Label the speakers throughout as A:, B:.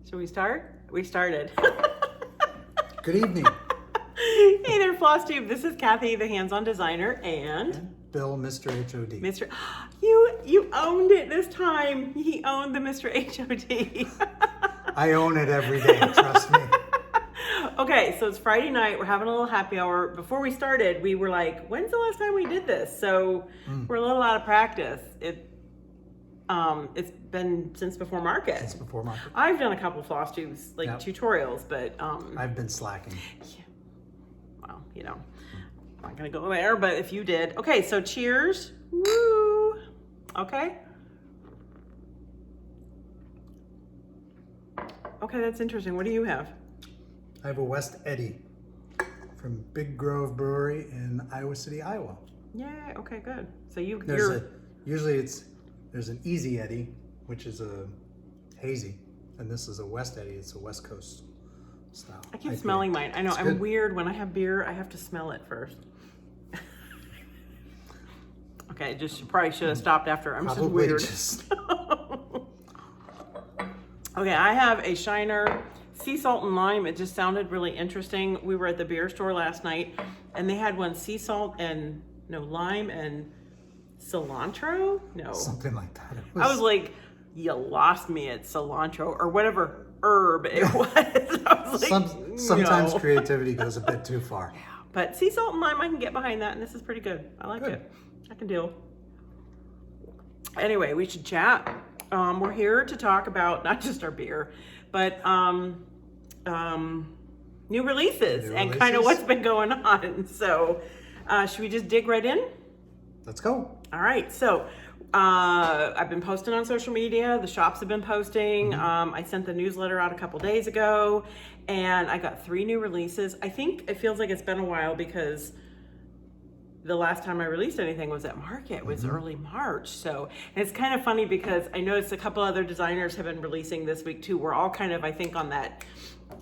A: Should we start? We started.
B: Good evening.
A: Hey there, Floss Tube. This is Cathy, the hands-on designer, and
B: Bill, Mr. HOD.
A: Mr. You owned it this time. He owned the Mr. HOD.
B: I own it every day, trust me.
A: Okay, so it's Friday night. We're having a little happy hour. Before we started, we were like, when's the last time we did this? So we're a little out of practice. It's been since before market.
B: Since before market.
A: I've done a couple of Floss Tubes, like tutorials, but
B: I've been slacking.
A: Yeah. Well, you know, I'm not gonna go there, but if you did. Okay, so cheers. Woo. Okay. Okay, that's interesting. What do you have?
B: I have a West Eddy from Big Grove Brewery in Iowa City, Iowa.
A: Yeah, okay, good. So you're
B: Usually there's an Easy Eddy, which is a hazy, and this is a West Eddy. It's a West Coast style.
A: I keep smelling mine. I know,
B: It's
A: I'm
B: good.
A: weird. When I have beer, I have to smell it first. Okay, probably should have stopped after. I'm
B: Probably
A: just weird. Okay, I have a Shiner sea salt and lime. It just sounded really interesting. We were at the beer store last night, and they had one sea salt and lime and cilantro. No,
B: something like that.
A: I was like, you lost me at cilantro or whatever herb it was. I was like,
B: sometimes
A: no.
B: creativity goes a bit too far.
A: Yeah, but sea salt and lime, I can get behind that, and this is pretty good. I like it. I can deal. Anyway, we should chat. We're here to talk about not just our beer, but new releases and kind of what's been going on. So should we just dig right in?
B: Let's go.
A: All right. So I've been posting on social media. The shops have been posting. I sent the newsletter out a couple days ago, and I got 3 new releases. I think it feels like it's been a while because the last time I released anything was at market. It was early March. So, and it's kind of funny because I noticed a couple other designers have been releasing this week too. We're all kind of, I think, on that.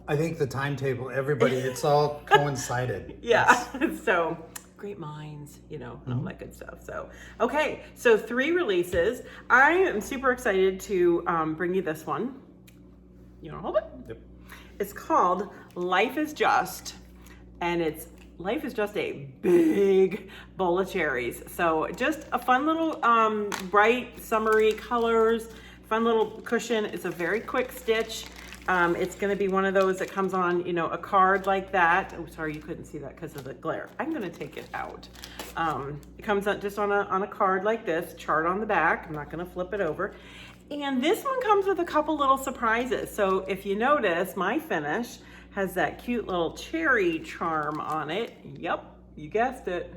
B: I think the timetable, everybody, it's all coincided.
A: Yeah. So great minds, and all that good stuff. So, okay. So 3 releases. I am super excited to bring you this one. You want to hold it?
B: Yep.
A: It's called Life is Just, and Life is just a big bowl of cherries. So just a fun little bright summery colors, fun little cushion. It's a very quick stitch. It's gonna be one of those that comes on, a card like that. Oh, sorry, you couldn't see that because of the glare. I'm gonna take it out. It comes out just on a card like this, chart on the back. I'm not gonna flip it over. And this one comes with a couple little surprises. So if you notice, my finish has that cute little cherry charm on it. Yep, you guessed it.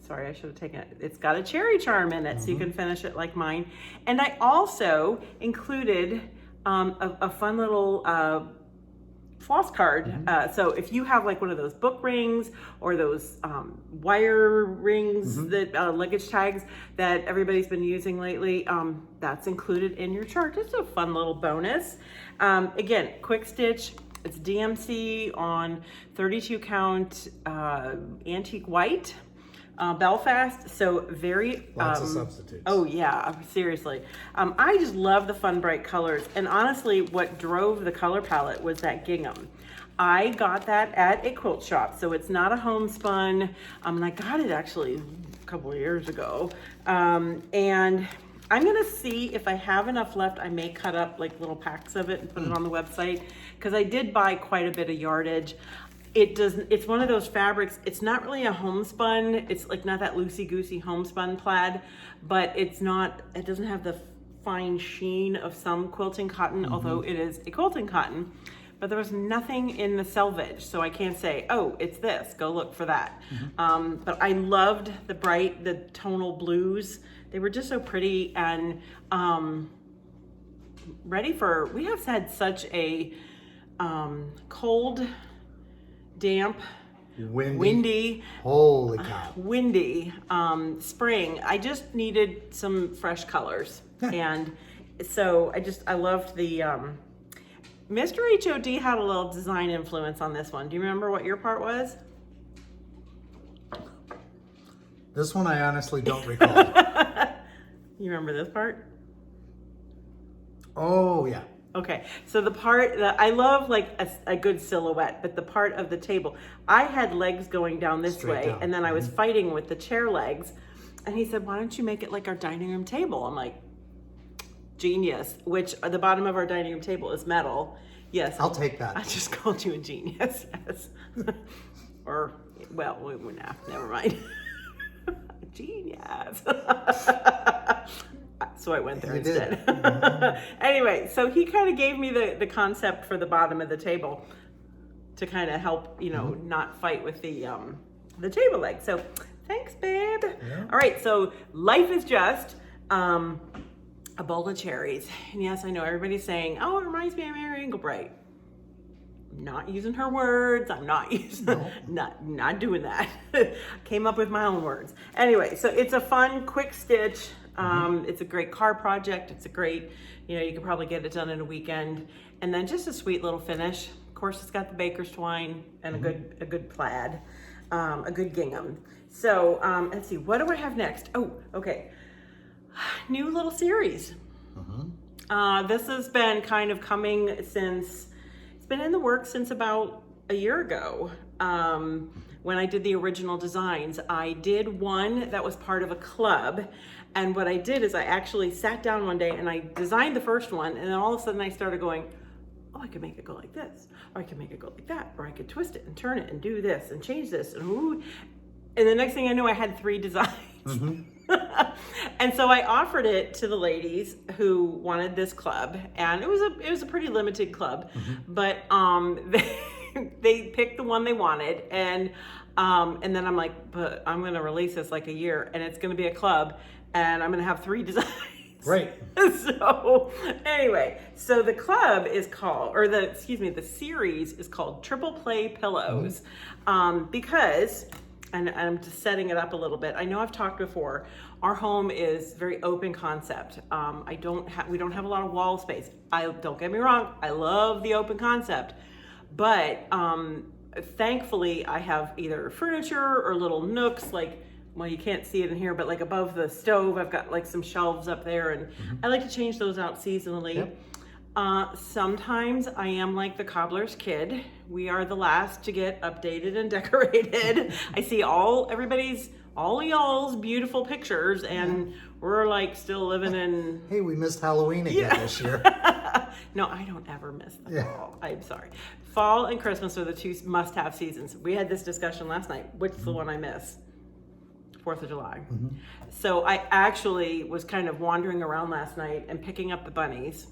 A: Sorry, I should have taken it. It's got a cherry charm in it, so you can finish it like mine. And I also included a fun little floss card. So if you have like one of those book rings or those wire rings, that luggage tags that everybody's been using lately, that's included in your chart. Just a fun little bonus. Again, quick stitch. It's DMC on 32 count antique white, Belfast. So very
B: Lots of substitutes.
A: Oh yeah, seriously. I just love the fun bright colors, and honestly, what drove the color palette was that gingham. I got that at a quilt shop, so it's not a homespun. And I got it actually a couple of years ago, and I'm gonna see if I have enough left. I may cut up like little packs of it and put it on the website, because I did buy quite a bit of yardage. It's one of those fabrics, it's not really a homespun. It's like not that loosey-goosey homespun plaid, but it doesn't have the fine sheen of some quilting cotton, although it is a quilting cotton. But there was nothing in the selvage, so I can't say, oh, it's this, go look for that. But I loved the tonal blues. They were just so pretty, and we have had such a cold, damp, windy,
B: holy cow,
A: windy spring. I just needed some fresh colors. And so I loved the Mr. HOD had a little design influence on this one. Do you remember what your part was?
B: This one I honestly don't recall.
A: You remember this part?
B: Oh yeah,
A: Okay, so the part that I love, like a good silhouette, but the part of the table, I had legs going down this
B: Straight
A: way,
B: down.
A: and then I was fighting with the chair legs, and he said, "Why don't you make it like our dining room table?" I'm like, genius. Which the bottom of our dining room table is metal. Yes,
B: I'll take that.
A: I just called you a genius. Yes. Or well, nah, never mind. Genius. So I went there
B: You did.
A: instead. Anyway, so he kind of gave me the concept for the bottom of the table to kind of help, not fight with the table leg. So thanks, babe.
B: Yeah.
A: All right, so life is just a bowl of cherries. And yes, I know everybody's saying, "Oh, it reminds me of Mary Englebright." Not using her words. I'm not using, not doing that. Came up with my own words. Anyway, so it's a fun, quick stitch. It's a great car project. It's a great, you could probably get it done in a weekend. And then just a sweet little finish. Of course, it's got the baker's twine and a good plaid, a good gingham. So let's see, what do I have next? Oh, okay. New little series. This has been kind of coming since, it's been in the works since about a year ago. When I did the original designs, I did one that was part of a club. And what I did is I actually sat down one day and I designed the first one, and then all of a sudden I started going, "Oh, I could make it go like this, or I could make it go like that, or I could twist it and turn it and do this and change this, and ooh." And the next thing I knew, I had 3 designs. And so I offered it to the ladies who wanted this club, and it was a pretty limited club, but they picked the one they wanted, and then I'm like, "But I'm going to release this like a year, and it's going to be a club, and I'm going to have 3 designs."
B: Right.
A: So anyway, so the club is called, or the series is called Triple Play Pillows, because, and I'm just setting it up a little bit. I know I've talked before. Our home is very open concept. We don't have a lot of wall space. Don't get me wrong, I love the open concept, but thankfully I have either furniture or little nooks, like, well, you can't see it in here, but like above the stove, I've got like some shelves up there, and I like to change those out seasonally. Yep. Sometimes I am like the cobbler's kid. We are the last to get updated and decorated. I see all y'all's beautiful pictures, and we're like still living in...
B: Hey, we missed Halloween again this year.
A: No, I don't ever miss the fall. I'm sorry. Fall and Christmas are the 2 must-have seasons. We had this discussion last night. Which is the one I miss? 4th of July. So I actually was kind of wandering around last night and picking up the bunnies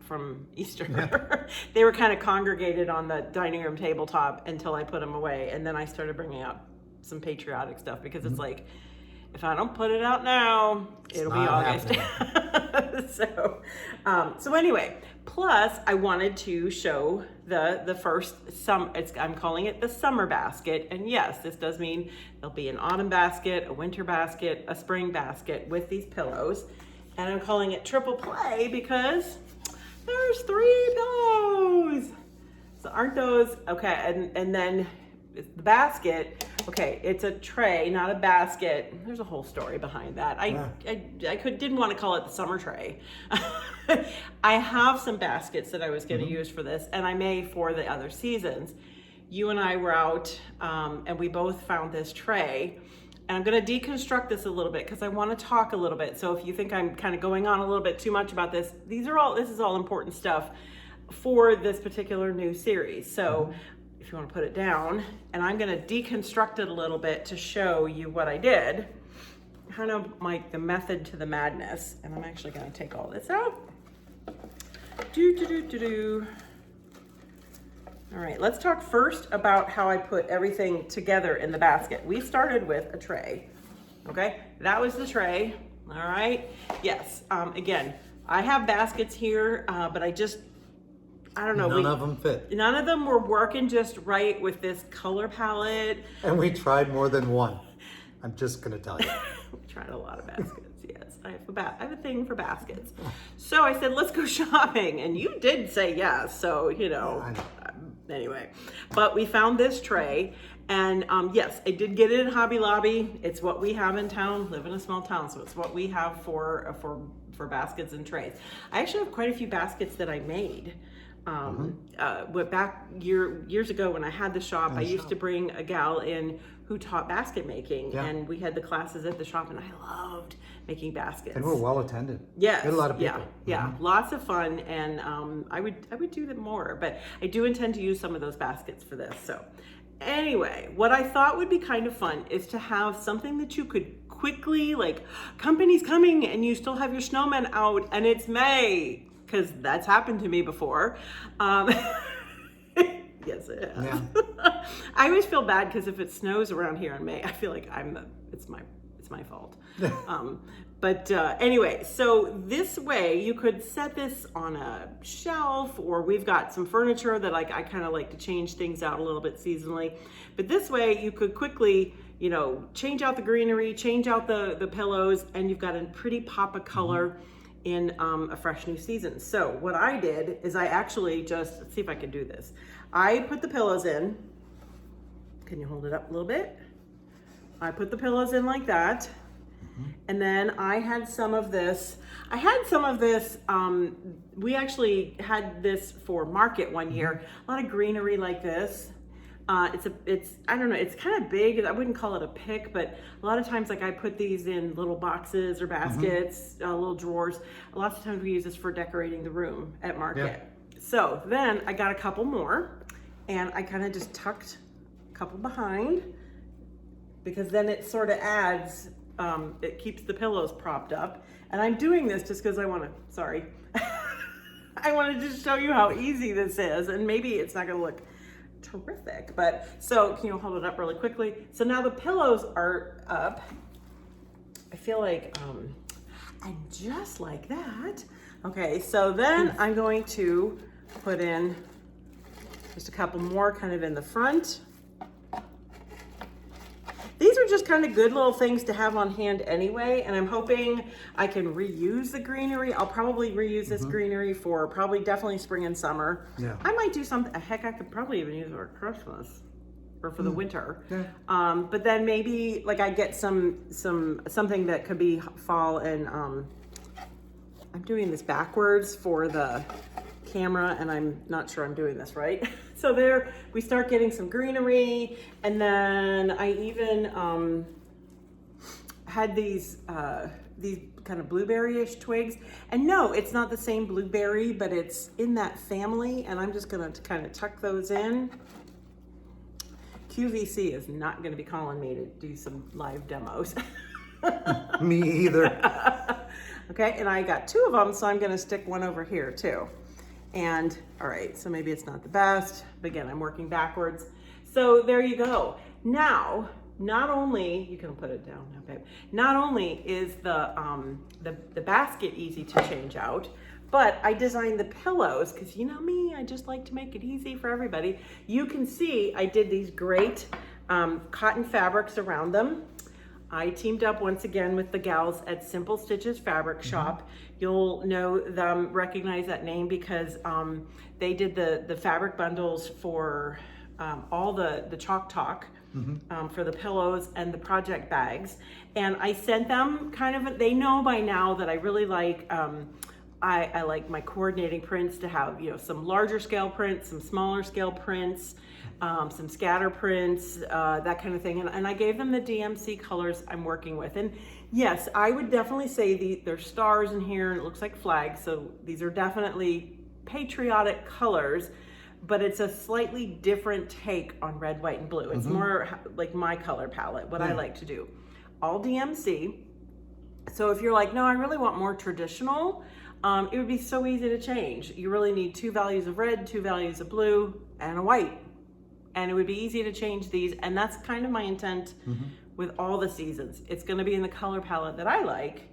A: from Easter. Yeah. They were kind of congregated on the dining room tabletop until I put them away, and then I started bringing out some patriotic stuff, because it's like, if I don't put it out now, it'll be August. So anyway, plus I wanted to show the first I'm calling it the summer basket. And yes, this does mean there'll be an autumn basket, a winter basket, a spring basket with these pillows. And I'm calling it Triple Play because there's 3 pillows. So aren't those, okay, and then the basket, okay, it's a tray, not a basket. There's a whole story behind that. I didn't want to call it the summer tray. I have some baskets that I was going to use for this, and I may for the other seasons. You and I were out, and we both found this tray. And I'm going to deconstruct this a little bit because I want to talk a little bit. So if you think I'm kind of going on a little bit too much about this, this is all important stuff for this particular new series. So if you want to put it down, and I'm going to deconstruct it a little bit to show you what I did, kind of like the method to the madness. And I'm actually going to take all this out. All right, let's talk first about how I put everything together in the basket. We started with a tray, okay? That was the tray, all right? Yes, again, I have baskets here, but I don't know.
B: None of them fit.
A: None of them were working just right with this color palette.
B: And we tried more than one. I'm just gonna tell you.
A: We tried a lot of baskets, yes. I have a thing for baskets. So I said, let's go shopping. And you did say yes, so,
B: I know.
A: Anyway, but we found this tray, and yes, I did get it in Hobby Lobby. It's what we have in town. Live in a small town, so it's what we have for for baskets and trays. I actually have quite a few baskets that I made. But back years ago when I had the shop, I used to bring a gal in who taught basket making, and we had the classes at the shop, and I loved making baskets.
B: And we're well attended.
A: Yes,
B: we had a lot of people.
A: Yeah, lots of fun, and I would do them more, but I do intend to use some of those baskets for this. So anyway, what I thought would be kind of fun is to have something that you could quickly, like, company's coming and you still have your snowman out and it's May, because that's happened to me before. Yes, it has. Yeah. I always feel bad because if it snows around here in May, I feel like it's my fault. But anyway, so this way you could set this on a shelf, or we've got some furniture that I kind of like to change things out a little bit seasonally. But this way you could quickly, you know, change out the greenery, change out the pillows, and you've got a pretty pop of color in a fresh new season. So what I did is I actually just, let's see if I can do this. I put the pillows in. Can you hold it up a little bit? I put the pillows in like that. And then I had some of this. We actually had this for market one year. A lot of greenery like this. It's I don't know, it's kind of big. I wouldn't call it a pick, but a lot of times, like, I put these in little boxes or baskets, little drawers. Lots of times we use this for decorating the room at market. Yeah. So then I got a couple more, and I kind of just tucked a couple behind, because then it sort of adds, it keeps the pillows propped up. And I'm doing this just because I want to, I wanted to show you how easy this is, and maybe it's not going to look terrific, but so can you hold it up really quickly? So now the pillows are up. I feel like, and just like that. Okay, so then I'm going to put in just a couple more kind of in the front. These are just kind of good little things to have on hand anyway, and I'm hoping I can reuse the greenery. I'll probably reuse this greenery for definitely spring and summer. Yeah. I might do something, heck, I could probably even use it for Christmas or for the winter. Yeah. But then maybe, like, I get something that could be fall, and I'm doing this backwards for the camera, and I'm not sure I'm doing this right. So there we start getting some greenery, and then I even had these kind of blueberry-ish twigs. And no, it's not the same blueberry, but it's in that family, and I'm just gonna kind of tuck those in. QVC is not gonna be calling me to do some live demos.
B: Me either.
A: Okay, and I got two of them, so I'm gonna stick one over here too. And all right, so maybe it's not the best, but again, I'm working backwards. So there you go. Now, not only, you can put it down now, babe. Not only is the basket easy to change out, but I designed the pillows, because you know me, I just like to make it easy for everybody. You can see I did these great cotton fabrics around them. I teamed up once again with the gals at Simple Stitches Fabric Shop. You'll know them, recognize that name, because they did the fabric bundles for all the Chalk Talk, for the pillows and the project bags. And I sent them kind of, they know by now that I really like, I like my coordinating prints to have, you know, some larger scale prints, some smaller scale prints, some scatter prints, that kind of thing. And I gave them the DMC colors I'm working with. And yes, I would definitely say there's stars in here, and it looks like flags. So these are definitely patriotic colors, but it's a slightly different take on red, white, and blue. It's more like my color palette, what I like to do. All DMC. So if you're like, no, I really want more traditional, it would be so easy to change. You really need 2 values of red, 2 values of blue, and a white. And it would be easy to change these. And that's kind of my intent with all the seasons. It's gonna be in the color palette that I like,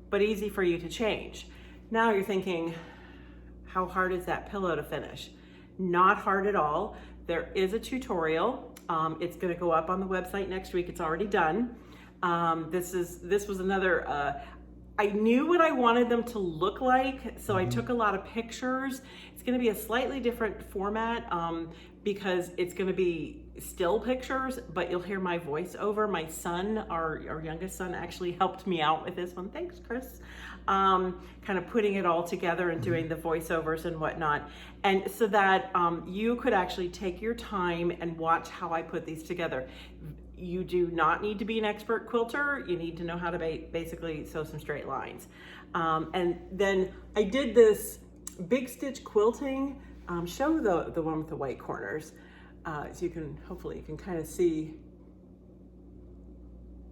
A: but easy for you to change. Now you're thinking, how hard is that pillow to finish? Not hard at all. There is a tutorial. It's gonna go up on the website next week. It's already done. This was another, I knew what I wanted them to look like, so I took a lot of pictures. It's gonna be a slightly different format, because it's gonna be still pictures, but you'll hear my voice over. My son, our youngest son, actually helped me out with this one. Thanks, Chris. kind of putting it all together and doing the voiceovers and whatnot. And so that you could actually take your time and watch how I put these together. You do not need to be an expert quilter. You need to know how to basically sew some straight lines. And then I did this big stitch quilting. Show the one with the white corners. So you can, hopefully you can kind of see.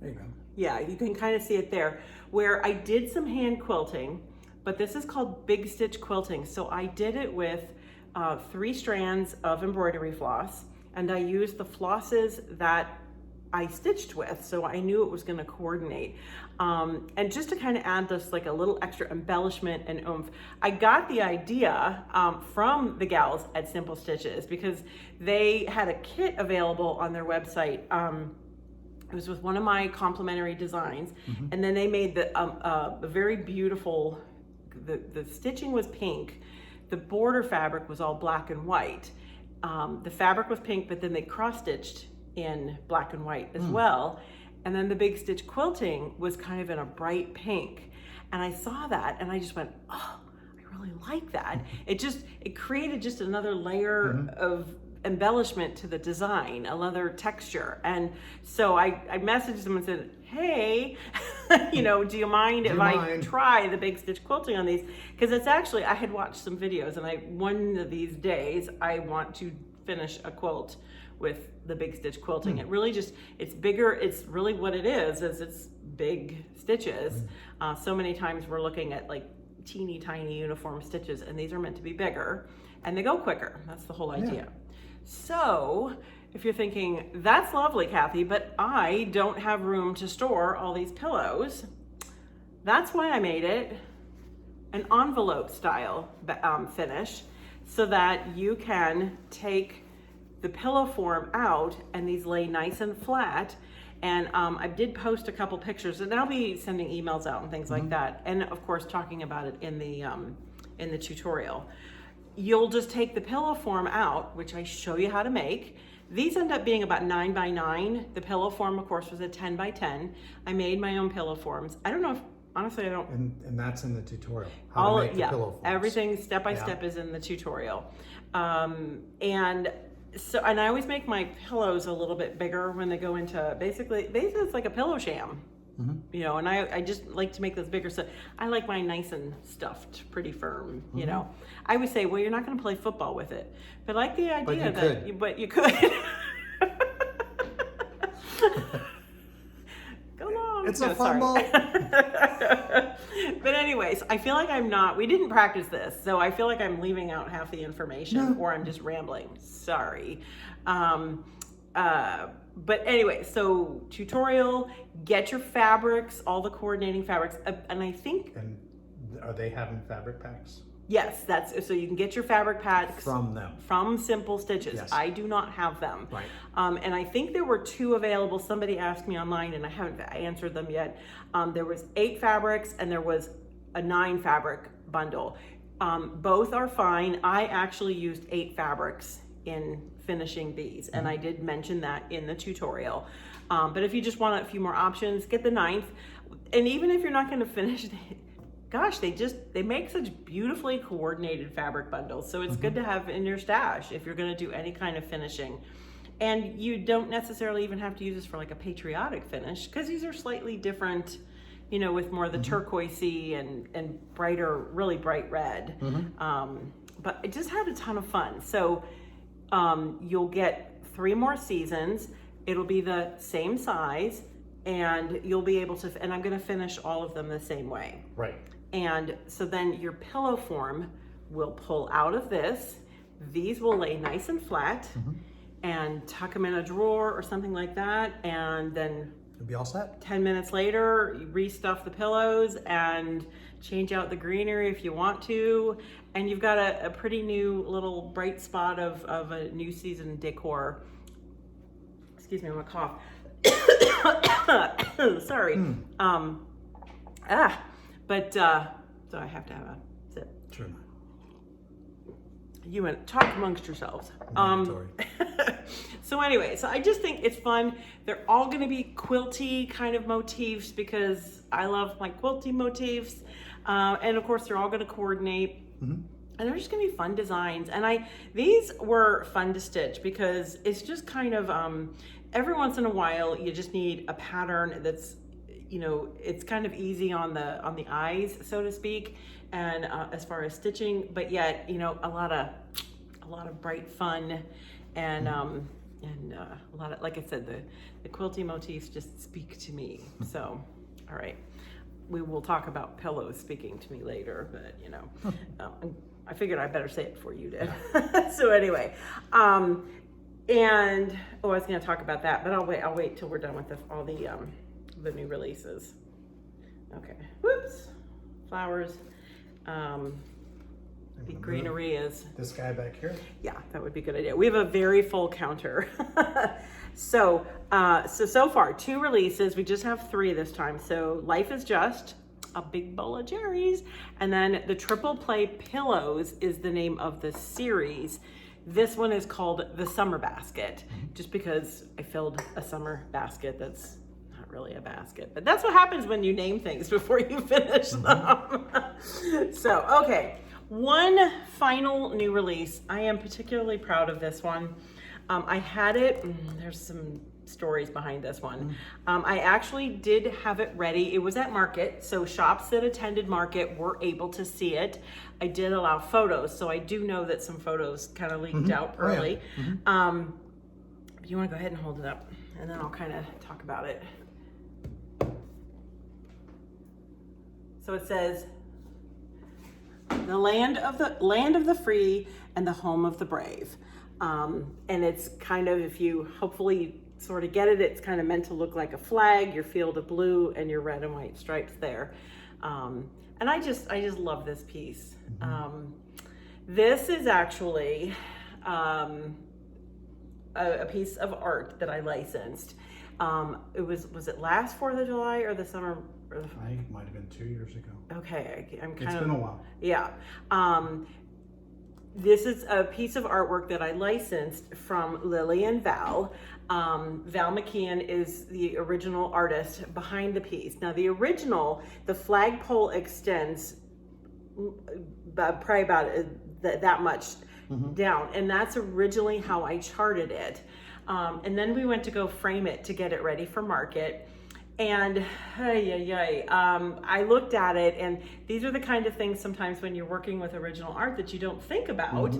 B: There you go.
A: Yeah, you can kind of see it there, where I did some hand quilting, but this is called big stitch quilting. So I did it with 3 strands of embroidery floss, and I used the flosses that I stitched with, so I knew it was going to coordinate. And just to kind of add this like a little extra embellishment and oomph, I got the idea from the gals at Simple Stitches, because they had a kit available on their website. It was with one of my complimentary designs, and then they made the very beautiful, the stitching was pink, the border fabric was all black and white. The fabric was pink, but then they cross-stitched in black and white as well. And then the big stitch quilting was kind of in a bright pink. And I saw that and I just went, oh, I really like that. It created just another layer of embellishment to the design, another texture. And so I messaged them and said, hey, you know, do you mind if I try the big stitch quilting on these? Because it's actually, I had watched some videos, and one of these days I want to finish a quilt with the big stitch quilting. It really just, it's bigger. It's really what it is it's big stitches. So many times we're looking at like teeny tiny uniform stitches, and these are meant to be bigger and they go quicker. That's the whole idea. So if you're thinking, that's lovely, Cathy, but I don't have room to store all these pillows, that's why I made it an envelope style finish, so that you can take the pillow form out and these lay nice and flat. And I did post a couple pictures, and I'll be sending emails out and things like that, and of course talking about it in the tutorial. You'll just take the pillow form out, which I show you how to make. These end up being about 9 by 9. The pillow form, of course, was a 10 by 10. I made my own pillow forms. I don't know if, honestly, I don't.
B: And that's in the tutorial. How to make the pillow forms.
A: Everything step by step is in the tutorial. And I always make my pillows a little bit bigger when they go into basically it's like a pillow sham. You know, and I just like to make those bigger, so I like mine nice and stuffed, pretty firm. You know, I would say, well, you're not going to play football with it, but I like the idea but you could. Go long.
B: It's a fun ball.
A: But anyways, I feel like we didn't practice this, so I feel like I'm leaving out half the information, or I'm just rambling. Sorry. But anyway, so tutorial, get your fabrics, all the coordinating fabrics, and I think...
B: And are they having fabric packs?
A: Yes, so you can get your fabric packs
B: from them.
A: From Simple Stitches.
B: Yes.
A: I do not have them.
B: Right.
A: And I think there were 2 available. Somebody asked me online, and I haven't answered them yet. There was 8 fabrics, and there was a 9 fabric bundle. Both are fine. I actually used 8 fabrics in finishing these, and I did mention that in the tutorial. But if you just want a few more options, get the 9th. And even if you're not going to finish, gosh, they make such beautifully coordinated fabric bundles, so it's good to have in your stash if you're going to do any kind of finishing. And you don't necessarily even have to use this for like a patriotic finish, because these are slightly different, you know, with more of the turquoisey and brighter, really bright red. But I just had a ton of fun. So you'll get 3 more seasons. It'll be the same size, and you'll be able to, and I'm going to finish all of them the same way.
B: Right.
A: And so then your pillow form will pull out of this. These will lay nice and flat, and tuck them in a drawer or something like that. And then
B: you'll be all set.
A: 10 minutes later, you restuff the pillows and change out the greenery if you want to. And you've got a pretty new little bright spot of a new season decor. Excuse me, I'm gonna cough. Sorry. So I have to have a sip.
B: Sure.
A: You and talk amongst yourselves. So anyway, so I just think it's fun. They're all going to be quilty kind of motifs, because I love my quilty motifs. And of course, they're all going to coordinate.
B: Mm-hmm.
A: And they're just gonna be fun designs. And these were fun to stitch because it's just kind of, every once in a while, you just need a pattern that's, you know, it's kind of easy on the eyes, so to speak, and as far as stitching, but yet, you know, a lot of bright fun, and a lot of, like I said, the quilty motifs just speak to me. So, all right, we will talk about pillows speaking to me later, but you know, I figured I better say it before you did. So anyway, and I was going to talk about that, but I'll wait till we're done with all the new releases. Okay. Whoops. Flowers. The greenery is
B: this guy back here.
A: Yeah, that would be a good idea. We have a very full counter. So far 2 releases. We just have 3 this time. So Life is Just, a big bowl of cherries, and then the Triple Play Pillows is the name of the series. This one is called the Summer Basket, just because I filled a summer basket that's not really a basket, but that's what happens when you name things before you finish them. So, okay, one final new release. I am particularly proud of this one. I had it, there's some stories behind this one. I actually did have it ready. It was at market, so shops that attended market were able to see it. I did allow photos, so I do know that some photos kind of leaked out early. You want to go ahead and hold it up, and then I'll kind of talk about it. So it says, "The land of the free and the home of the brave," and it's kind of, if you hopefully sort of get it, it's kind of meant to look like a flag, your field of blue and your red and white stripes there. And I just love this piece. This is actually a piece of art that I licensed. Was it last 4th of July or the summer?
B: I think it might have been 2 years ago.
A: Okay,
B: It's been a while.
A: Yeah. This is a piece of artwork that I licensed from Lily and Val. Val McKeon is the original artist behind the piece. Now the original, the flagpole extends probably about that much down, and that's originally how I charted it. And then we went to go frame it to get it ready for market. And I looked at it, and these are the kind of things sometimes when you're working with original art that you don't think about.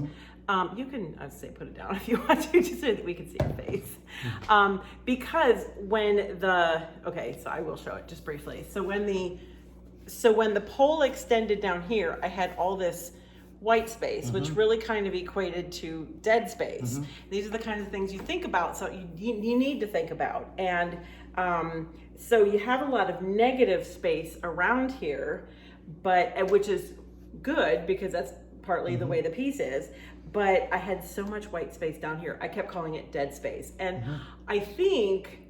A: You can, I'd say, put it down if you want to, just so that we can see your face. Because when okay, so I will show it just briefly. So when the pole extended down here, I had all this white space, which really kind of equated to dead space. These are the kinds of things you think about, so you need to think about. And so you have a lot of negative space around here, but which is good because that's partly the way the piece is. But I had so much white space down here, I kept calling it dead space. And I think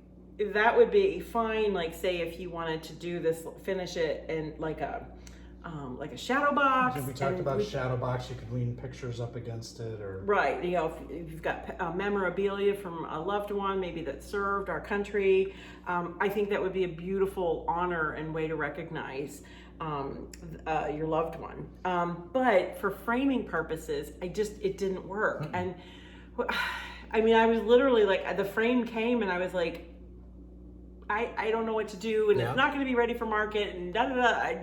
A: that would be fine, like say if you wanted to do this, finish it in like a shadow box.
B: We talked about shadow box, you could lean pictures up against it, or
A: right, you know, if you've got memorabilia from a loved one maybe that served our country, I think that would be a beautiful honor and way to recognize your loved one. But for framing purposes, it didn't work. And I mean, I was literally like, the frame came and I was like, I don't know what to do, and it's not going to be ready for market, and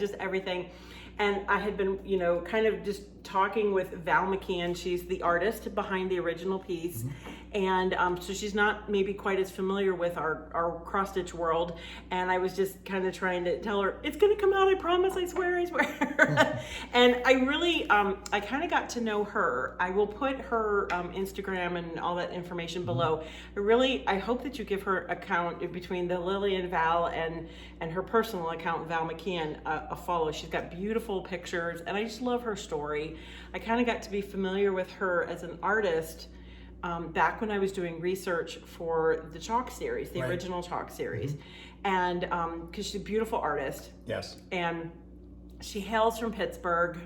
A: just everything. And I had been, you know, kind of just talking with Val McKeon. She's the artist behind the original piece. And so she's not maybe quite as familiar with our cross stitch world. And I was just kind of trying to tell her, it's going to come out, I promise, I swear. And I really, I kind of got to know her. I will put her Instagram and all that information below. I hope that you give her account between the Lily and Val and her personal account, Val McKeon, a follow. She's got beautiful pictures, and I just love her story. I kind of got to be familiar with her as an artist back when I was doing research for the chalk series, the original chalk series. And because she's a beautiful artist.
B: Yes.
A: And she hails from Pittsburgh.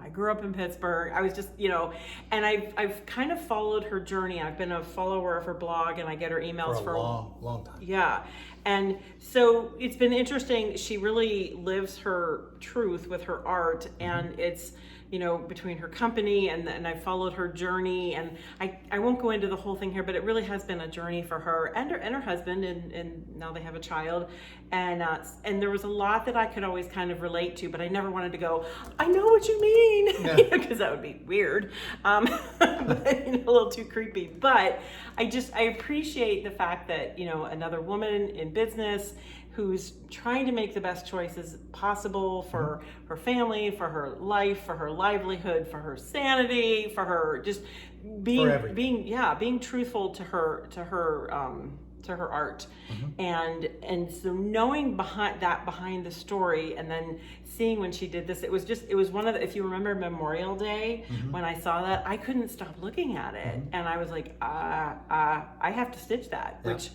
A: I grew up in Pittsburgh. I was just, you know, and I've kind of followed her journey. I've been a follower of her blog, and I get her emails
B: for a long time.
A: Yeah. And so it's been interesting. She really lives her truth with her art, and it's, you know, between her company and I followed her journey, and I won't go into the whole thing here, but it really has been a journey for her and her husband, and now they have a child, and there was a lot that I could always kind of relate to, but I never wanted to go, I know what you mean, because that would be weird, but, you know, a little too creepy. But I appreciate the fact that, you know, another woman in business who's trying to make the best choices possible for her family, for her life, for her livelihood, for her sanity, for her just being truthful to her art. And so knowing behind the story, and then seeing when she did this, it was one of the, if you remember Memorial Day, when I saw that, I couldn't stop looking at it, and I was like, I have to stitch that, which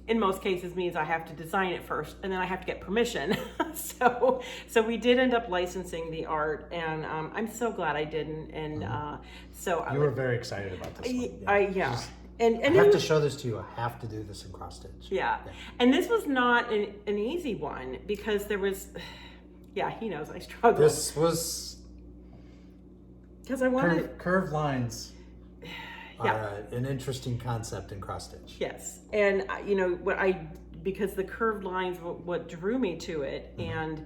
A: in most cases means I have to design it first, and then I have to get permission. so we did end up licensing the art, and I'm so glad I didn't. And so
B: you were very excited about this one.
A: And
B: I have to show this to you. I have to do this in cross stitch.
A: Yeah. And this was not an easy one, because there was, he knows I struggled.
B: This was
A: because I wanted
B: curved lines. An interesting concept in cross stitch.
A: Yes, and you know because the curved lines what drew me to it, and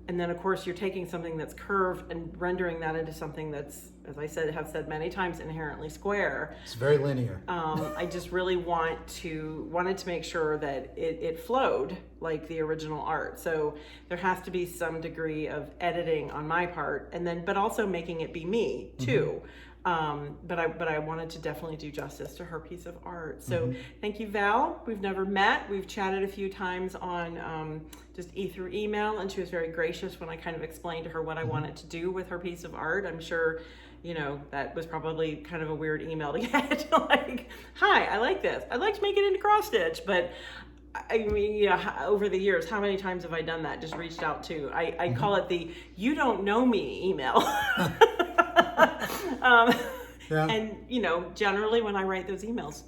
A: then of course you're taking something that's curved and rendering that into something that's, as I have said many times, inherently square.
B: It's very linear.
A: I just really wanted to make sure that it flowed like the original art. So there has to be some degree of editing on my part, but also making it be me too. But I wanted to definitely do justice to her piece of art. So thank you, Val. We've never met. We've chatted a few times on just through email, and she was very gracious when I kind of explained to her what I wanted to do with her piece of art. I'm sure, you know, that was probably kind of a weird email to get. Like, hi, I like this. I'd like to make it into cross stitch, but I mean, you know, over the years, how many times have I done that? Just reached out to, I call it the "you don't know me" email. And you know, generally when I write those emails,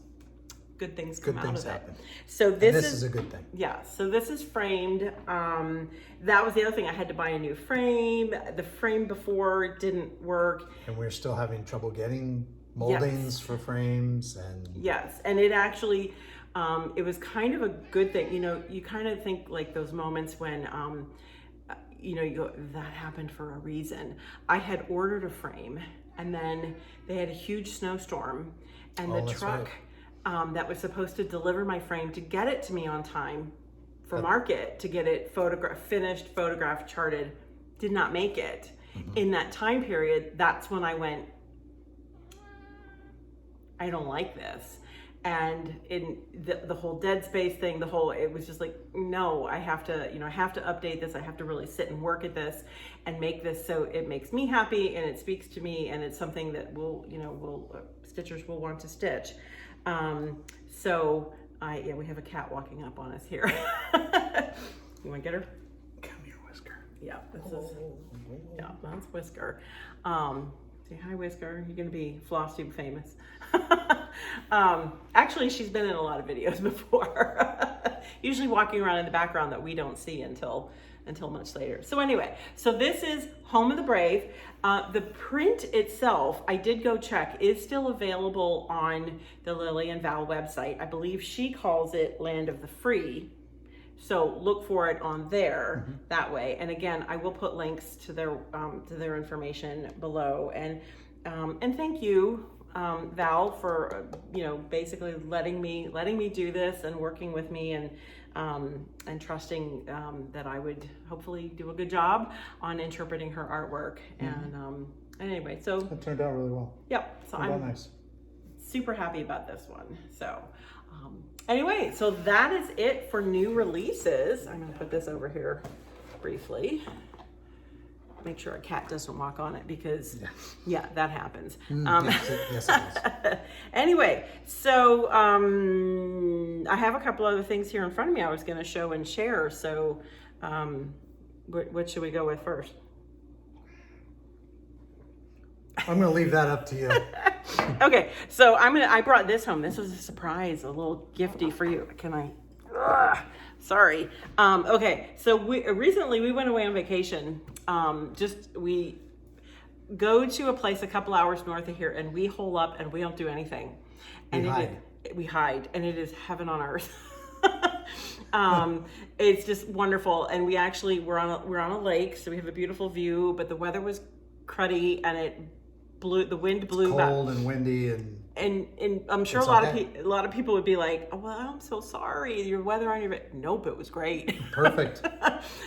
A: good things come out of it. So this
B: is a good thing.
A: Yeah. So this is framed. That was the other thing. I had to buy a new frame. The frame before didn't work,
B: and we're still having trouble getting moldings for frames. And
A: and it actually, it was kind of a good thing. You know, you kind of think like those moments when you know, you go, that happened for a reason. I had ordered a frame, and then they had a huge snowstorm, and the truck that was supposed to deliver my frame to get it to me on time for market, to get it finished, photographed, charted, did not make it. In that time period, that's when I went, I don't like this. And in the whole dead space thing, it was just like, no, I have to update this. I have to really sit and work at this and make this so it makes me happy and it speaks to me, and it's something that stitchers will want to stitch. So we have a cat walking up on us here. You want to get her?
B: Come here, Whisker.
A: Yeah, that's Whisker. Say hi, Whisker. You're going to be Floss Tube famous. Actually, she's been in a lot of videos before. Usually walking around in the background that we don't see until much later. So anyway, so this is Home of the Brave. The print itself, I did go check, is still available on the Lily and Val website. I believe she calls it Land of the Free. So look for it on there that way. And again, I will put links to their information below. And thank you, Val, for basically letting me do this and working with me and trusting that I would hopefully do a good job on interpreting her artwork. And anyway, so
B: it turned out really well.
A: Yep. So
B: I'm nice.
A: Super happy about this one. So anyway, so that is it for new releases. I'm going to put this over here briefly. Make sure a cat doesn't walk on it, because that happens.
B: Yes, it does.
A: Anyway, so I have a couple other things here in front of me I was going to show and share. So what should we go with first?
B: I'm gonna leave that up to you.
A: Okay, so I brought this home. This was a surprise, a little gifty for you. Can I? Ugh, sorry. Okay, so recently we went away on vacation. We go to a place a couple hours north of here, and we hole up and we don't do anything. And we hide, and it is heaven on earth. It's just wonderful, and we're on a lake, so we have a beautiful view. But the weather was cruddy, and the wind blew.
B: It's cold and windy,
A: and I'm sure a lot of people would be like, oh, well, I'm so sorry, your weather on your. Nope, it was great.
B: Perfect.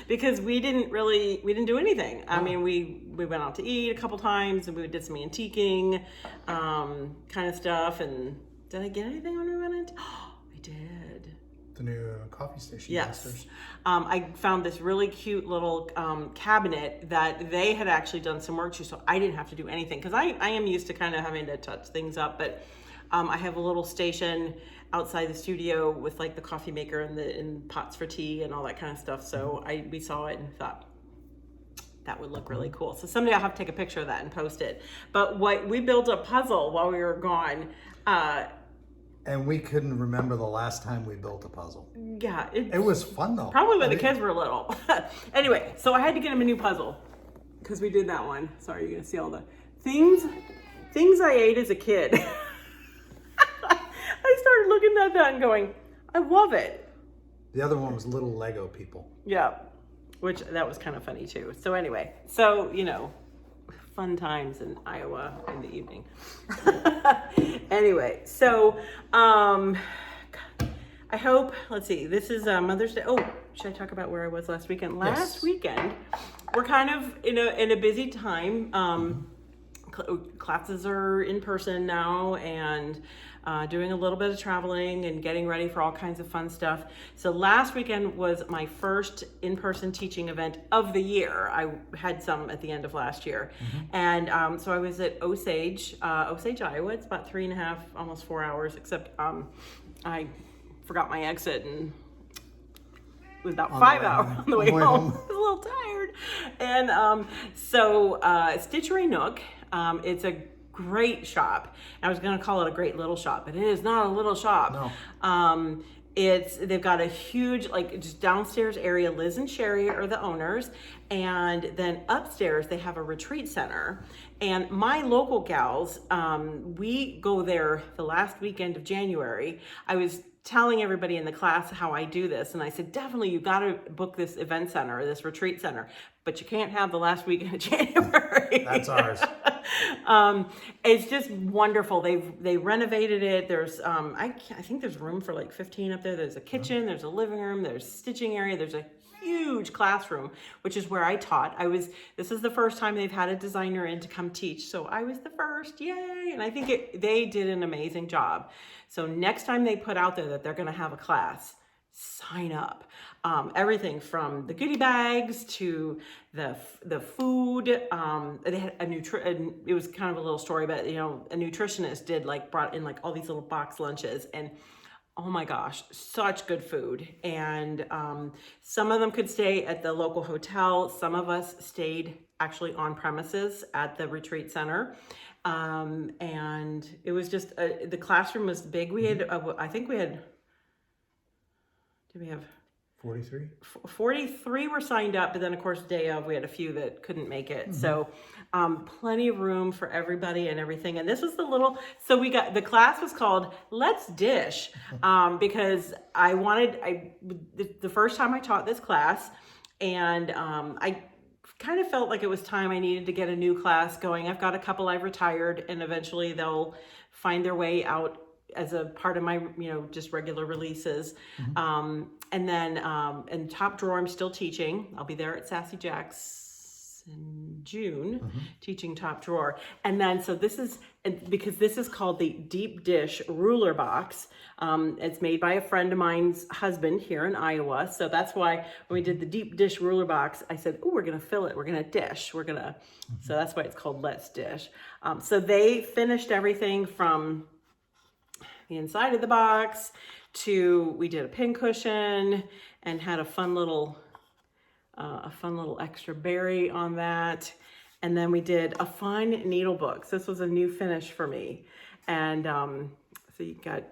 A: Because we didn't do anything. I mean, we went out to eat a couple times, and we did some antiquing, kind of stuff. And did I get anything when we went into? Oh, I did.
B: The new coffee station.
A: Yes.
B: Downstairs.
A: I found this really cute little cabinet that they had actually done some work to, so I didn't have to do anything, because I am used to kind of having to touch things up. But I have a little station outside the studio with like the coffee maker and pots for tea and all that kind of stuff. So we saw it and thought that would look really cool. So someday I'll have to take a picture of that and post it. But we built a puzzle while we were gone.
B: And we couldn't remember the last time we built a puzzle.
A: Yeah.
B: It was fun though.
A: Probably when the kids were little. Anyway, so I had to get him a new puzzle because we did that one. Sorry, you're going to see all the things I ate as a kid. I started looking at that and going, I love it.
B: The other one was little Lego people.
A: Yeah, which that was kind of funny too. So anyway, fun times in Iowa in the evening. Anyway, so I hope, let's see, this is Mother's Day. Oh, should I talk about where I was last weekend? Last weekend, we're kind of in a busy time. Classes are in person now, and doing a little bit of traveling and getting ready for all kinds of fun stuff. So last weekend was my first in-person teaching event of the year. I had some at the end of last year. And so I was at Osage, Iowa. It's about 3.5, almost 4 hours, except I forgot my exit and it was about 5 hours on the way home. I was a little tired. And so Stitchery Nook, it's a great shop. I was going to call it a great little shop, but it is not a little shop. No. They've got a huge, just downstairs area. Liz and Sherry are the owners, and then upstairs they have a retreat center. And my local gals, we go there the last weekend of January. I was telling everybody in the class how I do this, and I said, definitely you got to book this event center, this retreat center, but you can't have the last weekend of January.
B: That's ours.
A: It's just wonderful. They renovated it. There's I think there's room for like 15 up there. There's a kitchen, there's a living room, there's stitching area, there's a huge classroom, which is where I taught. This is the first time they've had a designer in to come teach, so I was the first. Yay! And I think they did an amazing job. So next time they put out there that they're going to have a class, sign up. Everything from the goodie bags to the food. They had it was kind of a little story, but a nutritionist brought in all these little box lunches, and oh my gosh, such good food. And some of them could stay at the local hotel. Some of us stayed actually on premises at the retreat center. And it was just, the classroom was big. We had, did we have
B: 43?
A: 43 were signed up, but then of course day of we had a few that couldn't make it. So plenty of room for everybody and everything. And this was the class was called Let's Dish, because the first time I taught this class, and I kind of felt like it was time I needed to get a new class going. I've got a couple I've retired, and eventually they'll find their way out as a part of my, just regular releases. And then in Top Drawer, I'm still teaching. I'll be there at Sassy Jack's in June, teaching Top Drawer. And then, because this is called the Deep Dish Ruler Box. It's made by a friend of mine's husband here in Iowa. So that's why when we did the Deep Dish Ruler Box, I said, oh, we're going to fill it. We're going to dish. So that's why it's called Let's Dish. So they finished everything from the inside of the box we did a pin cushion and had a fun little extra berry on that. And then we did a fun needle book. So this was a new finish for me. And so you got,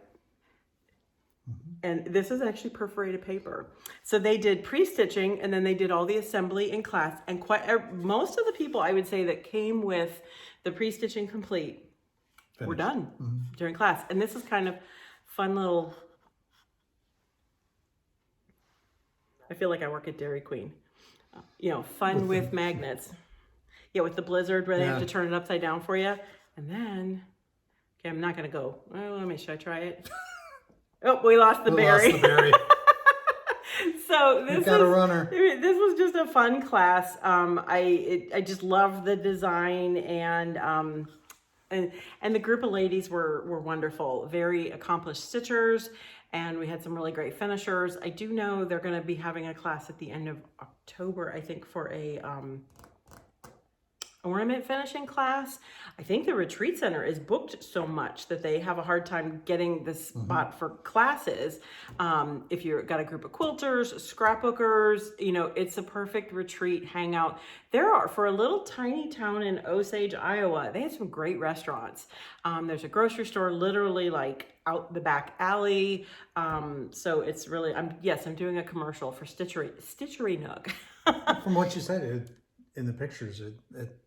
A: and this is actually perforated paper. So they did pre-stitching, and then they did all the assembly in class. And most of the people, I would say, that came with the pre-stitching complete were done during class. And this is kind of fun little, I feel like I work at Dairy Queen. You know, fun with magnets. Yeah, with the blizzard where they have to turn it upside down for you. And then, okay, I'm not going to go. Oh, should I try it? Oh, we lost the berry.
B: Lost the berry.
A: So
B: this got a runner.
A: This was just a fun class. I just love the design, and the group of ladies were wonderful, very accomplished stitchers, and we had some really great finishers. I do know they're going to be having a class at the end of October, I think, for a ornament finishing class. I think the retreat center is booked so much that they have a hard time getting this spot for classes. If you've got a group of quilters, scrapbookers, you know, it's a perfect retreat hangout. There are, for a little tiny town in Osage, Iowa, they have some great restaurants. There's a grocery store literally like out the back alley. So it's really, I'm doing a commercial for Stitchery Nook.
B: From what you said, in the pictures, it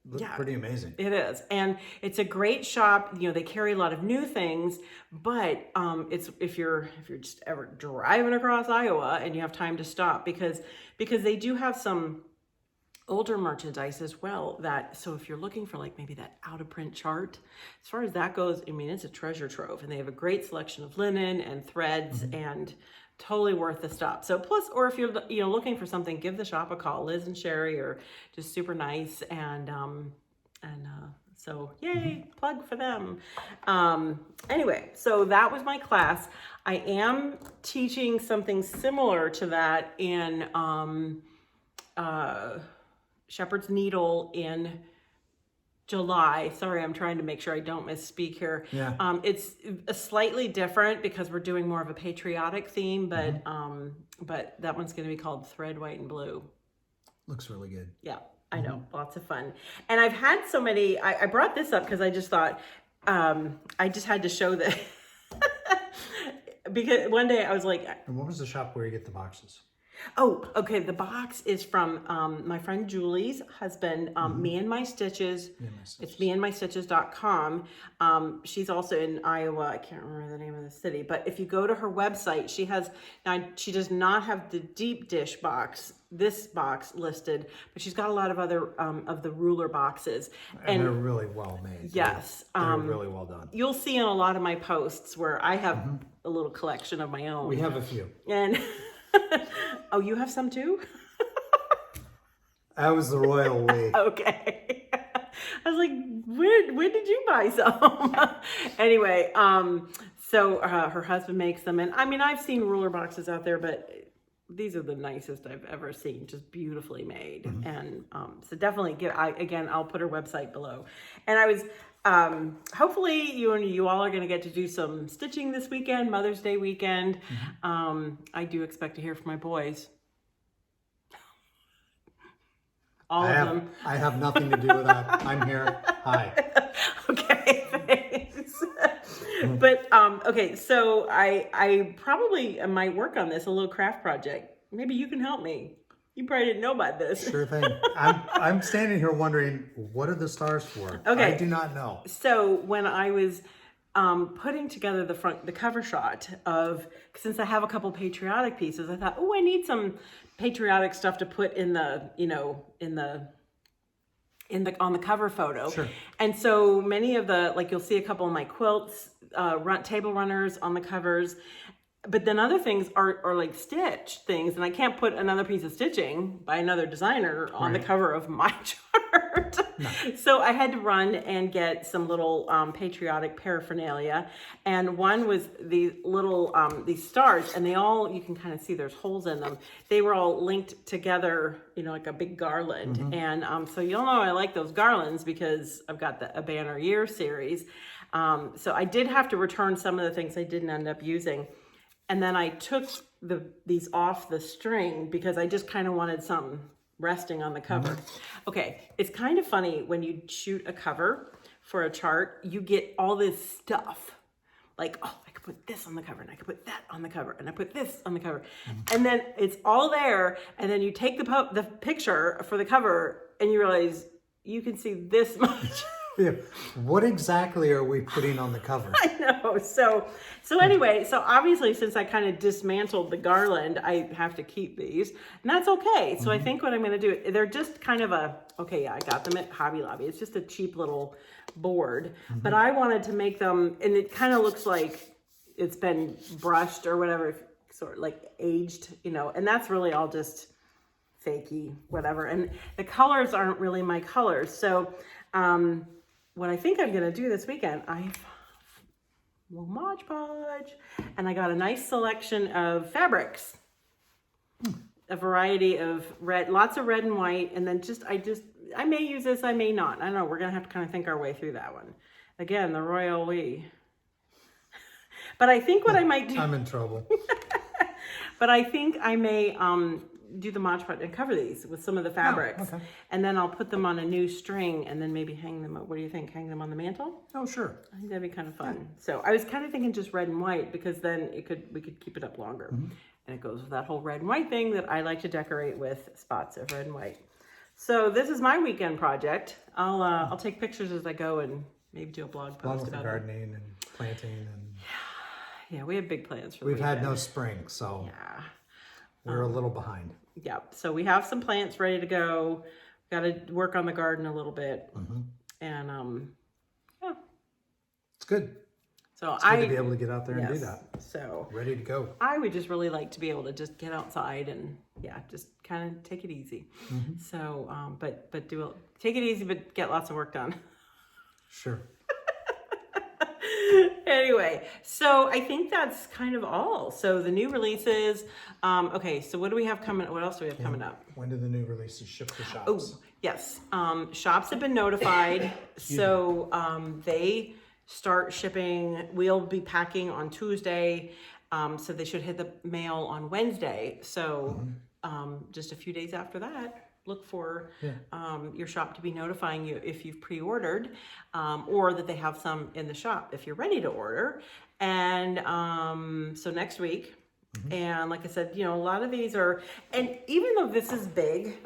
B: looked pretty amazing.
A: It is, and it's a great shop. You know, they carry a lot of new things, but it's if you're just ever driving across Iowa and you have time to stop, because they do have some older merchandise as well. So if you're looking for like maybe that out of print chart, as far as that goes, I mean, it's a treasure trove, and they have a great selection of linen and threads and totally worth the stop. So plus, or if you're looking for something, give the shop a call. Liz and Sherry are just super nice, and so yay, plug for them. Anyway, so that was my class. I am teaching something similar to that in Shepherd's Needle in July. Sorry, I'm trying to make sure I don't misspeak here.
B: Yeah.
A: It's a slightly different because we're doing more of a patriotic theme, but that one's going to be called Thread White and Blue.
B: Looks really good.
A: Yeah, I know. Lots of fun. And I've had so many, I brought this up because I just thought, I just had to show that because one day I was like,
B: and what was the shop where you get the boxes?
A: Oh, okay. The box is from my friend Julie's husband, Me and My Stitches. It's meandmystitches.com. She's also in Iowa. I can't remember the name of the city, but if you go to her website, she does not have the deep dish box, this box listed, but she's got a lot of other of the ruler boxes.
B: And they're really well made.
A: Yes.
B: They're really well done.
A: You'll see in a lot of my posts where I have a little collection of my own.
B: We have a few.
A: And oh, you have some too?
B: That was the royal we.
A: Okay. I was like, when did you buy some? Anyway, so her husband makes them. And I mean, I've seen ruler boxes out there, but these are the nicest I've ever seen, just beautifully made. And so definitely I'll put her website below. And I was, hopefully you all are going to get to do some stitching this weekend, Mother's Day weekend. I do expect to hear from my boys. All of them. I
B: have nothing to do with that. I'm here. Hi.
A: Okay, thanks. But okay, so I probably might work on this, a little craft project. Maybe you can help me. You probably didn't know about this.
B: Sure thing. I'm standing here wondering, what are the stars for?
A: Okay.
B: I do not know.
A: So when I was putting together the cover shot since I have a couple patriotic pieces, I thought, oh, I need some patriotic stuff to put in the on the cover photo.
B: Sure.
A: And so many of you'll see a couple of my quilts, table runners on the covers. But then other things are like stitch things, and I can't put another piece of stitching by another designer on the cover of my chart. No. So I had to run and get some little patriotic paraphernalia, and one was these little these stars, and you can kind of see there's holes in them. They were all linked together, like a big garland, and so you'll know I like those garlands because I've got a Banner Year series. So I did have to return some of the things I didn't end up using. And then I took these off the string because I just kind of wanted something resting on the cover. Okay, it's kind of funny when you shoot a cover for a chart, you get all this stuff. Like, oh, I could put this on the cover, and I could put that on the cover, and I put this on the cover. And then it's all there, and then you take the picture for the cover, and you realize you can see this much.
B: Yeah. What exactly are we putting on the cover?
A: I know. So anyway, so obviously since I kind of dismantled the garland, I have to keep these, and that's okay. So I think what I'm going to do, they're just kind of okay, yeah, I got them at Hobby Lobby. It's just a cheap little board, but I wanted to make them, and it kind of looks like it's been brushed or whatever, sort of like aged, and that's really all just fakey, whatever. And the colors aren't really my colors. So, what I think I'm going to do this weekend, I have a little Mod Podge, and I got a nice selection of fabrics, a variety of red, lots of red and white, and then I may use this, I may not. I don't know. We're going to have to kind of think our way through that one. Again, the Royal We. But I think what I might do...
B: I'm in trouble.
A: But I think I may do the Mod Podge and cover these with some of the fabrics.
B: Oh, okay.
A: And then I'll put them on a new string and then maybe hang them up. What do you think? Hang them on the mantle?
B: Oh, sure.
A: I think that'd be kind of fun. Yeah. So I was kind of thinking just red and white, because then we could keep it up longer. And it goes with that whole red and white thing that I like to decorate with spots of red and white. So this is my weekend project. I'll take pictures as I go and maybe do a blog post about
B: gardening and planting and...
A: Yeah, we have big plans for the
B: We've
A: weekend.
B: had no spring, so
A: yeah.
B: We're a little behind.
A: Yeah, so we have some plants ready to go. Got to work on the garden a little bit. And yeah.
B: It's good.
A: So
B: it's good to be able to get out there and do that.
A: So
B: ready to go.
A: I would just really like to be able to just get outside and just kind of take it easy. So but take it easy, but get lots of work done. Sure. Anyway, so I think that's kind of all. So the new releases. Okay, so what do we have coming? What else do we have coming up?
B: When do the new releases ship to shops?
A: Oh, yes. Shops have been notified. So they start shipping. We'll be packing on Tuesday. So they should hit the mail on Wednesday. So just a few days after that, look for your shop to be notifying you if you've pre-ordered, or that they have some in the shop if you're ready to order. And so next week, and like I said, a lot of these are, and even though this is big,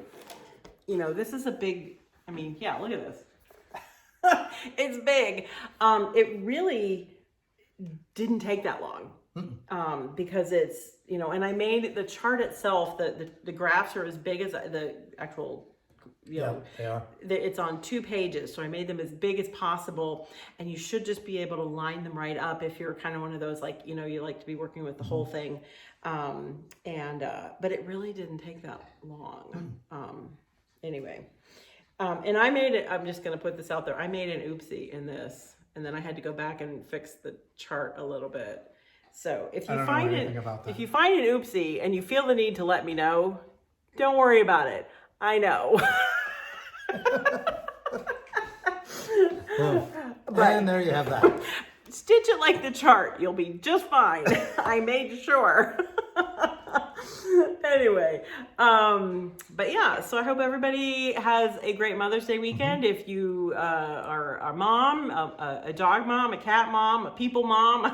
A: this is a big, I mean, yeah, look at this. It's big. It really didn't take that long. Because it's, and I made the chart itself, the graphs are as big as the actual, they are. It's on 2 pages. So I made them as big as possible, and you should just be able to line them right up if you're kind of one of those, like, you like to be working with the whole thing. But it really didn't take that long. Anyway, and I made it, I'm just going to put this out there. I made an oopsie in this, and then I had to go back and fix the chart a little bit. So if you find an oopsie and you feel the need to let me know, don't worry about it. I know.
B: And there you have that.
A: Stitch it like the chart. You'll be just fine. I made sure. Anyway, but yeah, so I hope everybody has a great Mother's Day weekend. If you are a mom, a dog mom, a cat mom, a people mom,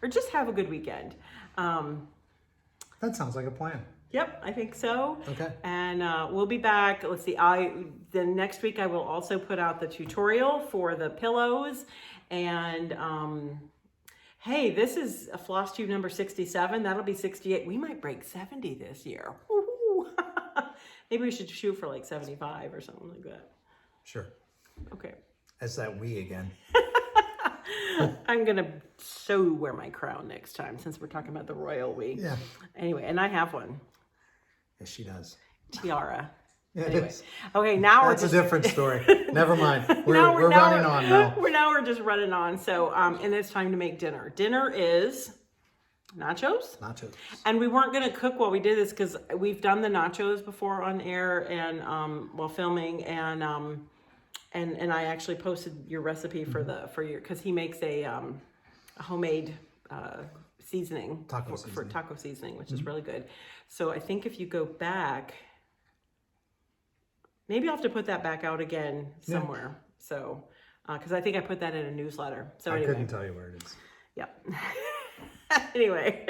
A: or just have a good weekend.
B: That sounds like a plan.
A: Yep, I think so.
B: Okay. And
A: we'll be back. Let's see. The next week I will also put out the tutorial for the pillows. And hey, this is a Floss Tube number 67. That'll be 68. We might break 70 this year. Woo-hoo. Maybe we should shoot for like 75 or something like that.
B: Sure.
A: Okay.
B: That's that we again.
A: I'm going to wear my crown next time, since we're talking about the royal we. Yeah. Anyway, and I have one.
B: Yes, she does.
A: Tiara.
B: Yeah,
A: anyway.
B: it is.
A: Okay, now
B: that's a different story. Never mind. We're running on now. We're
A: just running on. So, and it's time to make dinner. Dinner is nachos. Nachos. And we weren't going to cook while we did this, because we've done the nachos before on air and while filming, and I actually posted your recipe for your, because he makes a homemade seasoning
B: Taco
A: for
B: seasoning.
A: taco seasoning, which is really good. So I think if you go back, maybe I'll have to put that back out again somewhere. So, because I think I put that in a newsletter. So
B: I
A: anyway.
B: couldn't tell you where it is.
A: Yep. Anyway.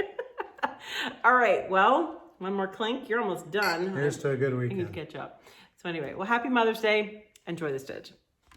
A: All right. Well, one more clink. You're almost done.
B: Here's to a good
A: I need
B: weekend.
A: to catch up. So anyway, well, happy Mother's Day. Enjoy the stitch.